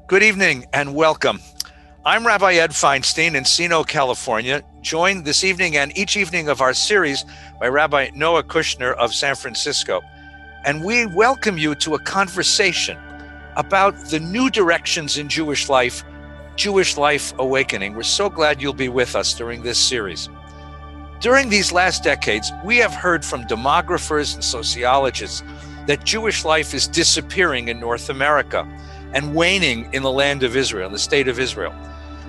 Good evening and welcome. I'm Rabbi Ed Feinstein in Encino, California, joined this evening and each evening of our series by Rabbi Noah Kushner of San Francisco. And we welcome you to a conversation about the new directions in Jewish life awakening. We're so glad you'll be with us during this series. During these last decades, we have heard from demographers and sociologists that Jewish life is disappearing in North America and waning in the land of Israel, in the state of Israel.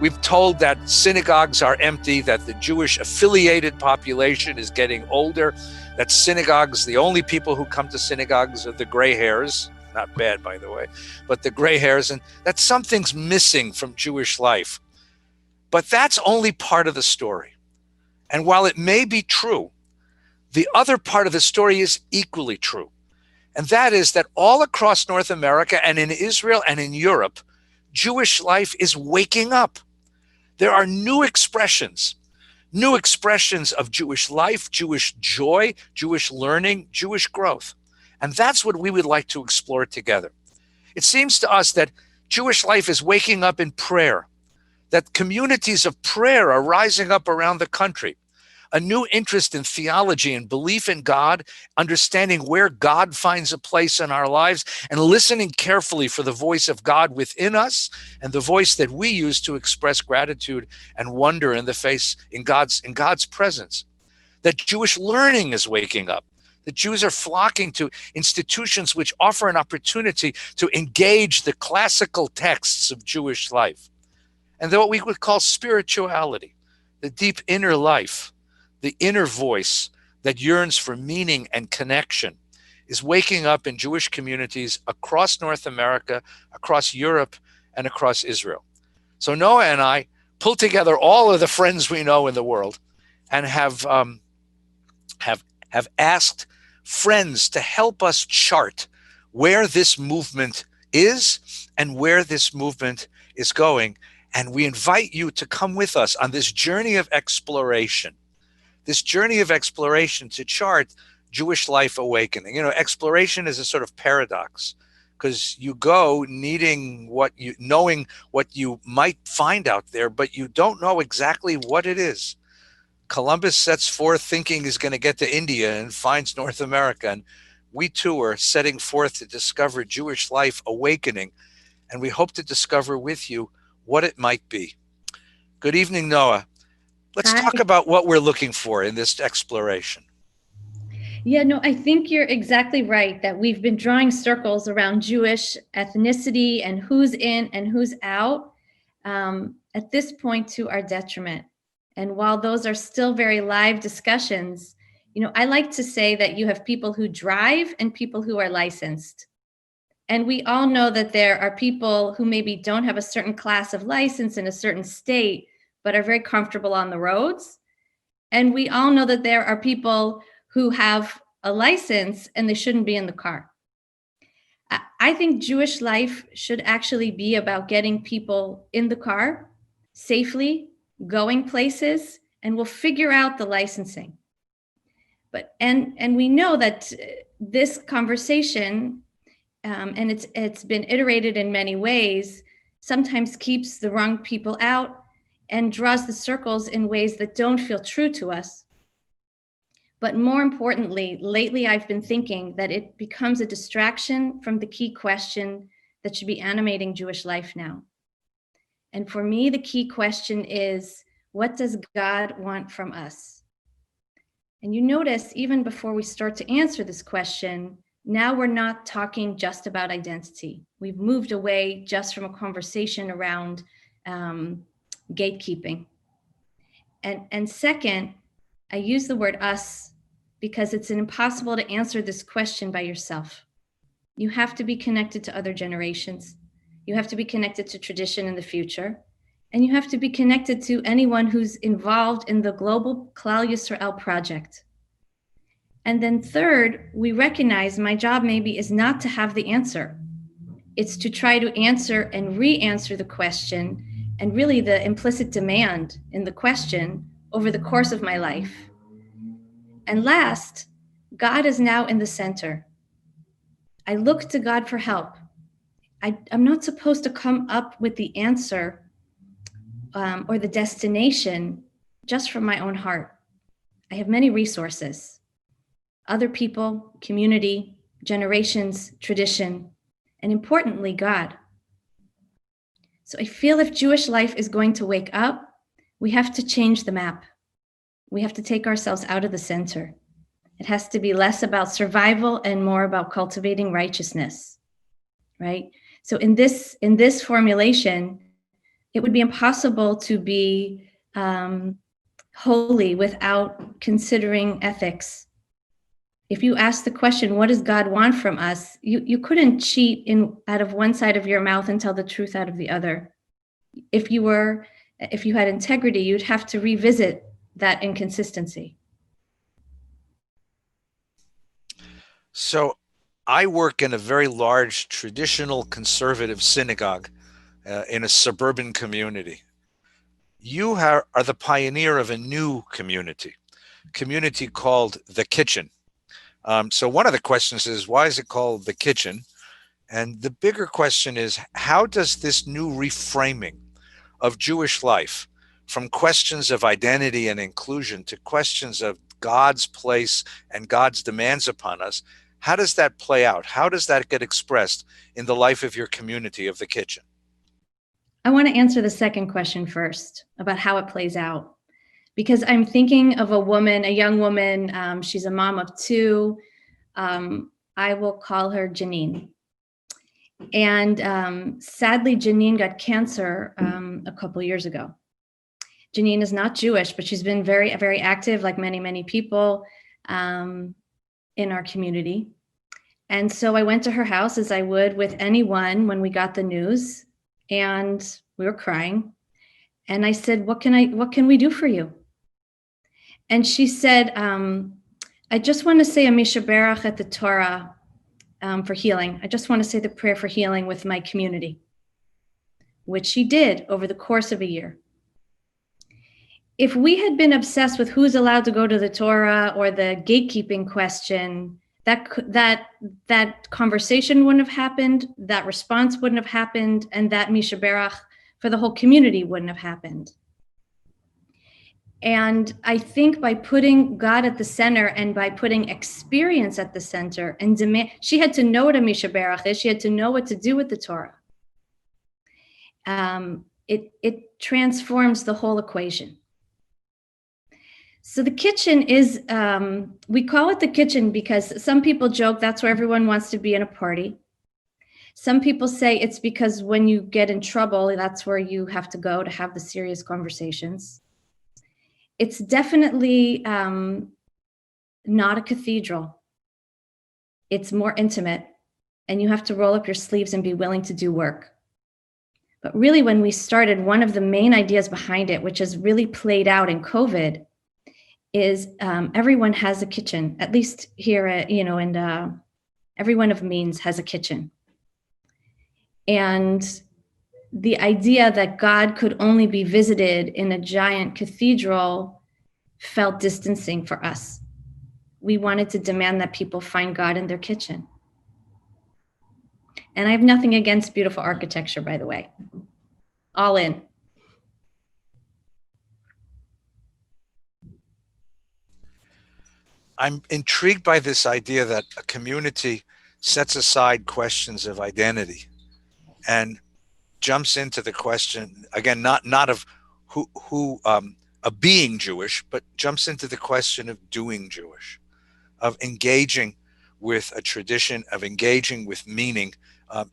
We've told that synagogues are empty, that the Jewish affiliated population is getting older, that synagogues, the only people who come to synagogues are the gray hairs, not bad, by the way, but the gray hairs, and that something's missing from Jewish life. But that's only part of the story. And while it may be true, the other part of the story is equally true. And that is that all across North America and in Israel and in Europe, Jewish life is waking up. There are new expressions of Jewish life, Jewish joy, Jewish learning, Jewish growth. And that's what we would like to explore together. It seems to us that Jewish life is waking up in prayer, that communities of prayer are rising up around the country. A new interest in theology and belief in God, understanding where God finds a place in our lives, and listening carefully for the voice of God within us and the voice that we use to express gratitude and wonder in God's presence. That Jewish learning is waking up. The Jews are flocking to institutions which offer an opportunity to engage the classical texts of Jewish life. And what we would call spirituality, the deep inner life, the inner voice that yearns for meaning and connection, is waking up in Jewish communities across North America, across Europe, and across Israel. So Noah and I pulled together all of the friends we know in the world and have asked friends to help us chart where this movement is and where this movement is going. And we invite you to come with us on this journey of exploration. This journey of exploration to chart Jewish life awakening. Exploration is a sort of paradox because you go knowing what you might find out there, but you don't know exactly what it is. Columbus sets forth thinking he's going to get to India and finds North America. And we too are setting forth to discover Jewish life awakening. And we hope to discover with you what it might be. Good evening, Noah. Let's talk about what we're looking for in this exploration. Yeah, no, I think you're exactly right that we've been drawing circles around Jewish ethnicity and who's in and who's out at this point to our detriment. And while those are still very live discussions, I like to say that you have people who drive and people who are licensed. And we all know that there are people who maybe don't have a certain class of license in a certain state, but are very comfortable on the roads. And we all know that there are people who have a license and they shouldn't be in the car. I think Jewish life should actually be about getting people in the car safely, going places, and we'll figure out the licensing. And we know that this conversation, and it's been iterated in many ways, sometimes keeps the wrong people out and draws the circles in ways that don't feel true to us. But more importantly, lately I've been thinking that it becomes a distraction from the key question that should be animating Jewish life now. And for me, the key question is, what does God want from us? And you notice, even before we start to answer this question, now we're not talking just about identity. We've moved away just from a conversation around gatekeeping. And second, I use the word us because it's impossible to answer this question by yourself. You have to be connected to other generations. You have to be connected to tradition in the future. And you have to be connected to anyone who's involved in the global Klal Yisrael project. And then third, we recognize my job maybe is not to have the answer. It's to try to answer and re-answer the question and really the implicit demand in the question over the course of my life. And last, God is now in the center. I look to God for help. I'm not supposed to come up with the answer or the destination just from my own heart. I have many resources, other people, community, generations, tradition, and importantly, God. So I feel if Jewish life is going to wake up, we have to change the map. We have to take ourselves out of the center. It has to be less about survival and more about cultivating righteousness, right? So in this formulation, it would be impossible to be holy without considering ethics. If you ask the question, what does God want from us? You couldn't cheat out of one side of your mouth and tell the truth out of the other. If you had integrity, you'd have to revisit that inconsistency. So I work in a very large traditional conservative synagogue in a suburban community. You are the pioneer of a new community called The Kitchen. So one of the questions is, why is it called The Kitchen? And the bigger question is, how does this new reframing of Jewish life, from questions of identity and inclusion to questions of God's place and God's demands upon us, how does that play out? How does that get expressed in the life of your community of The Kitchen? I want to answer the second question first about how it plays out, because I'm thinking of a young woman. She's a mom of two. I will call her Janine. And sadly, Janine got cancer a couple years ago. Janine is not Jewish, but she's been very, very active, like many, many people in our community. And so I went to her house, as I would with anyone when we got the news, and we were crying. And I said, what can we do for you? And she said, I just want to say a mishaberach at the Torah for healing. I just want to say the prayer for healing with my community, which she did over the course of a year. If we had been obsessed with who's allowed to go to the Torah or the gatekeeping question, that conversation wouldn't have happened, that response wouldn't have happened, and that mishaberach for the whole community wouldn't have happened. And I think by putting God at the center and by putting experience at the center and demand, she had to know what a mishaberach is. She had to know what to do with the Torah. It transforms the whole equation. So the kitchen is, we call it the kitchen because some people joke that's where everyone wants to be in a party. Some people say it's because when you get in trouble, that's where you have to go to have the serious conversations. It's definitely not a cathedral. It's more intimate, and you have to roll up your sleeves and be willing to do work. But really, when we started, one of the main ideas behind it, which has really played out in COVID, is everyone has a kitchen. At least here, and everyone of means has a kitchen. And the idea that God could only be visited in a giant cathedral felt distancing for us. We wanted to demand that people find God in their kitchen. And I have nothing against beautiful architecture, by the way. All in. I'm intrigued by this idea that a community sets aside questions of identity and jumps into the question, again, not of who of being Jewish, but jumps into the question of doing Jewish, of engaging with a tradition, of engaging with meaning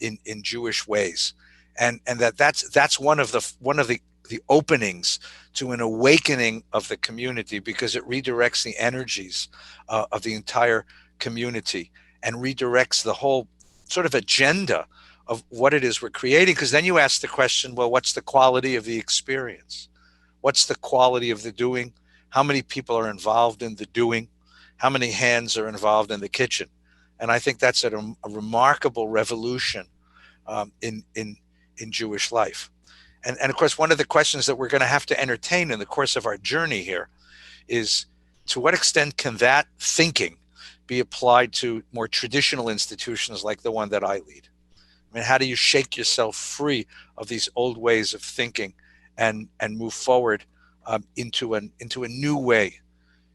in Jewish ways, and that's one of the openings to an awakening of the community, because it redirects the energies of the entire community and redirects the whole sort of agenda of what it is we're creating. Because then you ask the question, well, what's the quality of the experience? What's the quality of the doing? How many people are involved in the doing? How many hands are involved in the kitchen? And I think that's a remarkable revolution in Jewish life. And of course, one of the questions that we're going to have to entertain in the course of our journey here is, to what extent can that thinking be applied to more traditional institutions like the one that I lead? I mean, how do you shake yourself free of these old ways of thinking and move forward into a new way,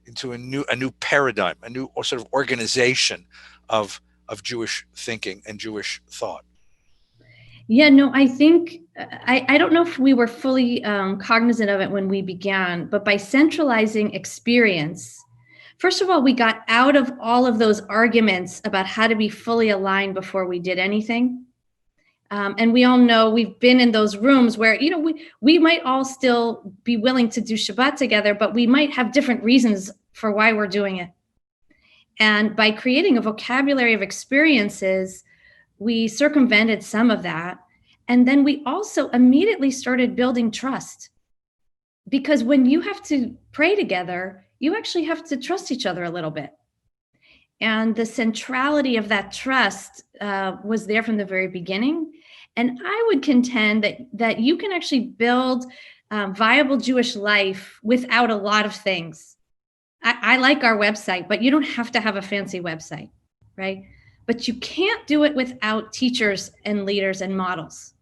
into a new paradigm, a new sort of organization of Jewish thinking and Jewish thought? Yeah, no, I think I don't know if we were fully cognizant of it when we began, but by centralizing experience, first of all, we got out of all of those arguments about how to be fully aligned before we did anything. And we all know we've been in those rooms where, we might all still be willing to do Shabbat together, but we might have different reasons for why we're doing it. And by creating a vocabulary of experiences, we circumvented some of that. And then we also immediately started building trust. Because when you have to pray together, you actually have to trust each other a little bit. And the centrality of that trust was there from the very beginning. And I would contend that you can actually build viable Jewish life without a lot of things. I like our website, but you don't have to have a fancy website, right? But you can't do it without teachers and leaders and models.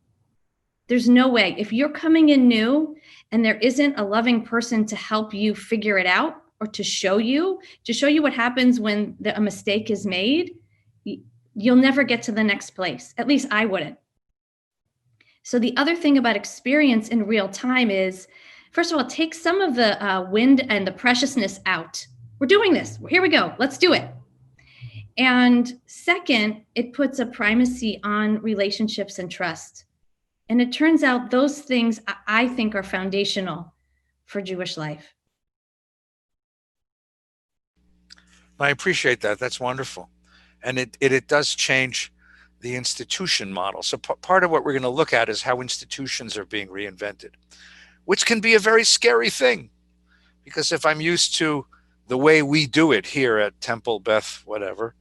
There's no way. If you're coming in new and there isn't a loving person to help you figure it out or to show you what happens when a mistake is made, you'll never get to the next place. At least I wouldn't. So the other thing about experience in real time is, first of all, take some of the wind and the preciousness out. We're doing this. Here we go. Let's do it. And second, it puts a primacy on relationships and trust. And it turns out those things I think are foundational for Jewish life. I appreciate that. That's wonderful. And it does change the institution model. So part of what we're going to look at is how institutions are being reinvented, which can be a very scary thing. Because if I'm used to the way we do it here at Temple, Beth, whatever,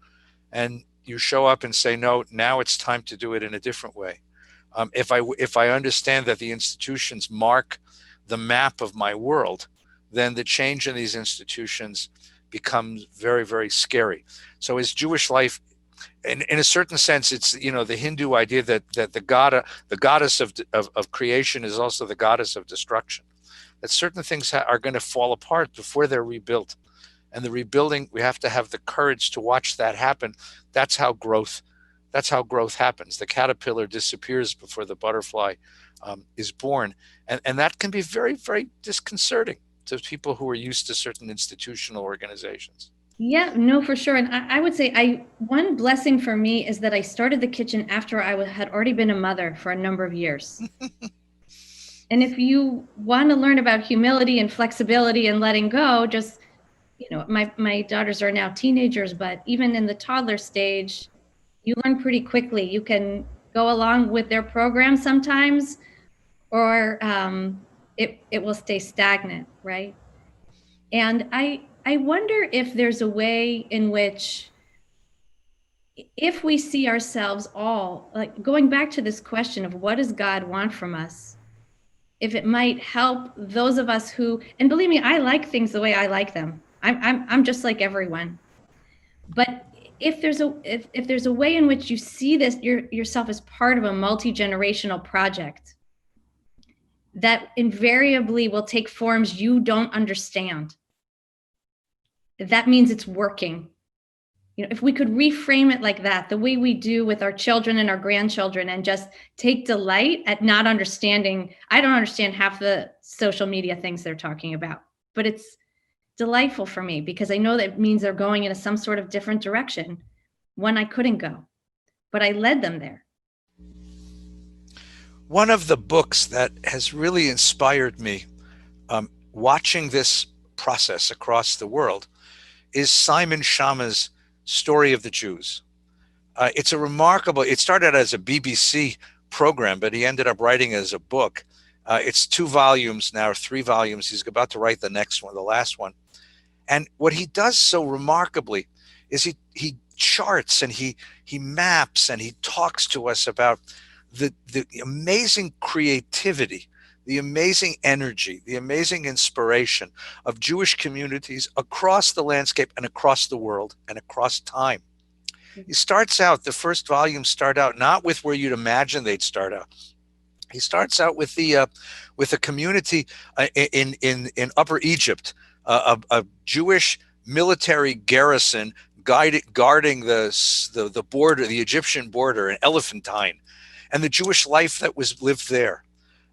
and you show up and say, no, now it's time to do it in a different way. If I understand that the institutions mark the map of my world, then the change in these institutions becomes very, very scary. So is Jewish life, in a certain sense, it's, the Hindu idea that the goddess of creation is also the goddess of destruction. That certain things are going to fall apart before they're rebuilt. And the rebuilding, we have to have the courage to watch that happen. That's how growth happens. The caterpillar disappears before the butterfly is born. And that can be very, very disconcerting to people who are used to certain institutional organizations. Yeah, no, for sure. And I would say one blessing for me is that I started the kitchen after I had already been a mother for a number of years. And if you want to learn about humility and flexibility and letting go, just, my daughters are now teenagers, but even in the toddler stage, you learn pretty quickly. You can go along with their program sometimes, or it will stay stagnant, right? And I wonder if there's a way in which, if we see ourselves all, like going back to this question of what does God want from us, if it might help those of us who, and believe me, I like things the way I like them. I'm just like everyone. But if there's a way in which you see this yourself as part of a multi-generational project that invariably will take forms you don't understand, that means it's working. If we could reframe it like that, the way we do with our children and our grandchildren, and just take delight at not understanding. I don't understand half the social media things they're talking about, but it's delightful for me because I know that it means they're going in some sort of different direction, one I couldn't go, but I led them there. One of the books that has really inspired me watching this process across the world is Simon Schama's Story of the Jews. It's it started as a BBC program, but he ended up writing it as a book. It's 2 volumes now, 3 volumes. He's about to write the next one, the last one. And what he does so remarkably is he charts and he maps and he talks to us about the amazing creativity, the amazing energy, the amazing inspiration of Jewish communities across the landscape and across the world and across time. He starts out, the first volumes start out not with where you'd imagine they'd start out. He starts out with a community in Upper Egypt, a Jewish military garrison guarding the border, the Egyptian border, in Elephantine, and the Jewish life that was lived there.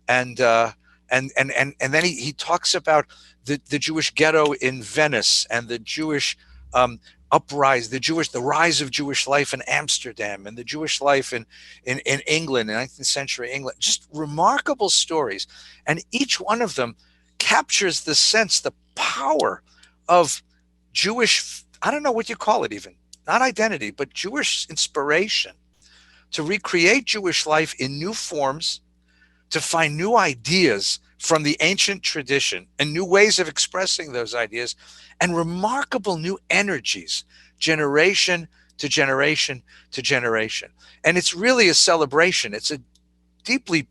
And then he talks about the Jewish ghetto in Venice, and the Jewish the rise of Jewish life in Amsterdam, and the Jewish life in England, in 19th century England. Just remarkable stories. And each one of them captures the sense, the power of Jewish, I don't know what you call it even, not identity, but Jewish inspiration to recreate Jewish life in new forms, to find new ideas from the ancient tradition and new ways of expressing those ideas, and remarkable new energies, generation to generation to generation. And it's really a celebration. It's a deeply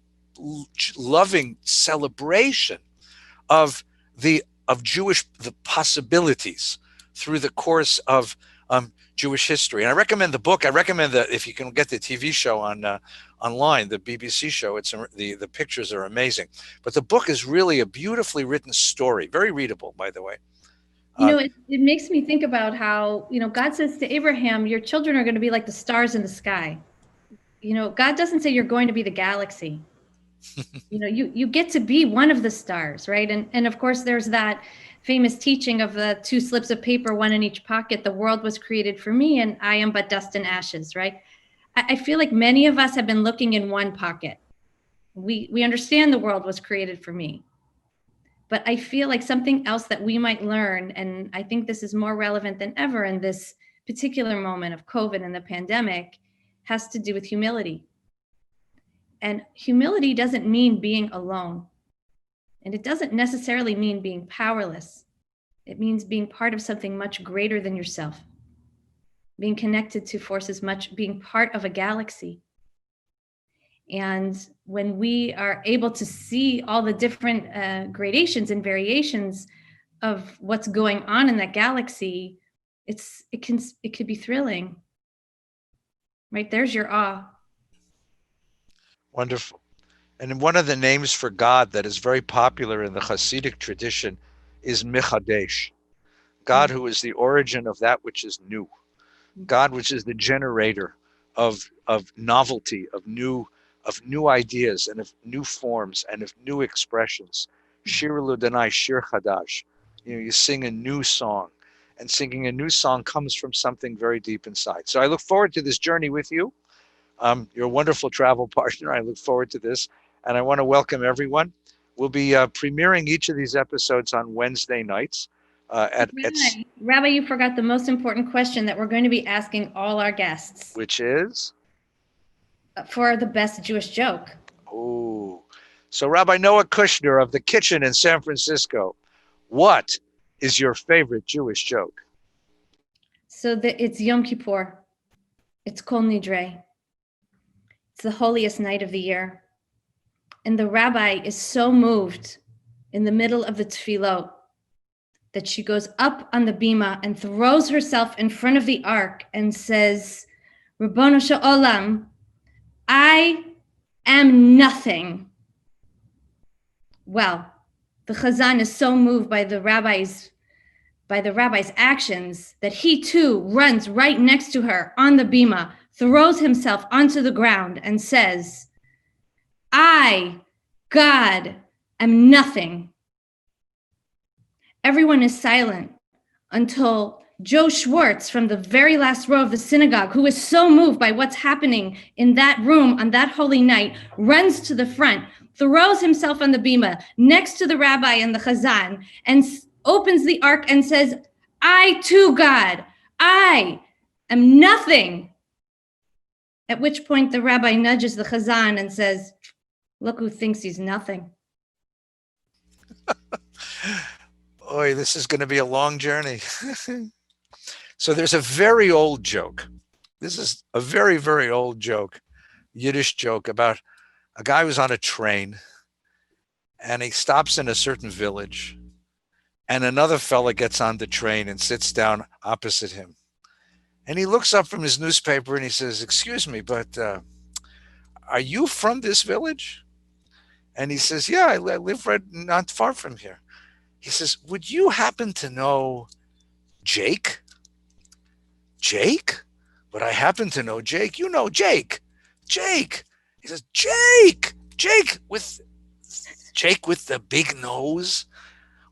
loving celebration of the possibilities through the course of Jewish history. And I recommend the book. I recommend that if you can get the TV show online, the BBC show. The pictures are amazing. But the book is really a beautifully written story, very readable, by the way. It makes me think about how, God says to Abraham, your children are going to be like the stars in the sky. God doesn't say you're going to be the galaxy. You get to be one of the stars, right? And of course, there's that famous teaching of the 2 slips of paper, one in each pocket. The world was created for me, and I am but dust and ashes, right? I feel like many of us have been looking in one pocket. We understand the world was created for me. But I feel like something else that we might learn, and I think this is more relevant than ever in this particular moment of COVID and the pandemic, has to do with humility. And humility doesn't mean being alone. And it doesn't necessarily mean being powerless. It means being part of something much greater than yourself, being connected to forces being part of a galaxy. And when we are able to see all the different gradations and variations of what's going on in that galaxy, it could be thrilling. Right? There's your awe. Wonderful. And one of the names for God that is very popular in the Hasidic tradition is Michadesh, God who is the origin of that which is new, God which is the generator of novelty, of new ideas, and of new forms, and of new expressions. Shir Ludanai, Shir Chadash. You sing a new song, and singing a new song comes from something very deep inside. So I look forward to this journey with you. You're a wonderful travel partner. I look forward to this. And I want to welcome everyone. We'll be premiering each of these episodes on Wednesday nights. Rabbi, you forgot the most important question that we're going to be asking all our guests. Which is? For the best Jewish joke. Oh, so Rabbi Noah Kushner of The Kitchen in San Francisco, what is your favorite Jewish joke? So it's Yom Kippur. It's Kol Nidre. It's the holiest night of the year. And the rabbi is so moved in the middle of the tefillot that she goes up on the bima and throws herself in front of the ark and says, Rabbono Sh'olam, I am nothing. Well, the Chazan is so moved by the rabbi's actions that he too runs right next to her on the bima, throws himself onto the ground and says, I, God, am nothing. Everyone is silent until Joe Schwartz from the very last row of the synagogue, who is so moved by what's happening in that room on that holy night, runs to the front, throws himself on the bima next to the rabbi and the chazan, and opens the ark and says, I too, God, I am nothing. At which point the rabbi nudges the chazan and says, look who thinks he's nothing. Boy, this is going to be a long journey. So there's a very old joke. This is a very, very old joke, Yiddish joke about a guy who's on a train and he stops in a certain village and another fella gets on the train and sits down opposite him. And he looks up from his newspaper and he says, "Excuse me, but are you from this village?" And he says, "Yeah, I live right not far from here." He says, "Would you happen to know Jake?" "Jake? But I happen to know Jake." "You know Jake. Jake." He says, "Jake! Jake with the big nose,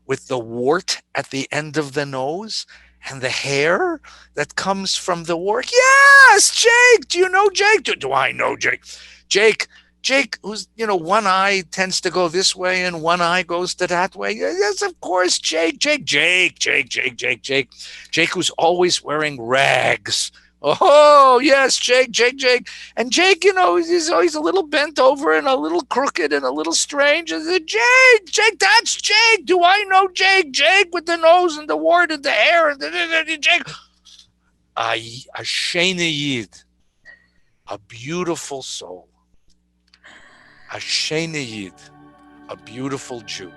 with the wart at the end of the nose, and the hair that comes from the wart." "Yes, Jake. Do you know Jake?" Do I know Jake? Jake, who's, one eye tends to go this way and one eye goes to that way. Yes, of course, Jake, who's always wearing rags. Oh, yes, Jake. And Jake, he's always a little bent over and a little crooked and a little strange. I said, Jake, that's Jake. Do I know Jake? Jake with the nose and the wart and the hair and Jake. A Shana Yid, a beautiful soul. A Shana Yid, a beautiful Jew.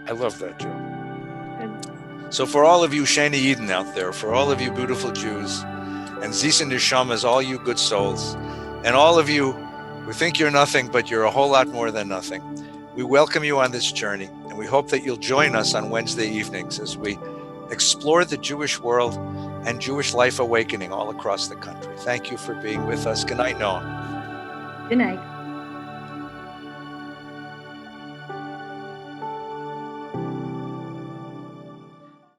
I love that joke. So for all of you Shana Yidden out there, for all of you beautiful Jews, and Zis and Neshamas, all you good souls, and all of you who think you're nothing, but you're a whole lot more than nothing, we welcome you on this journey, and we hope that you'll join us on Wednesday evenings as we explore the Jewish world and Jewish life awakening all across the country. Thank you for being with us. Good night, Noah. Good night.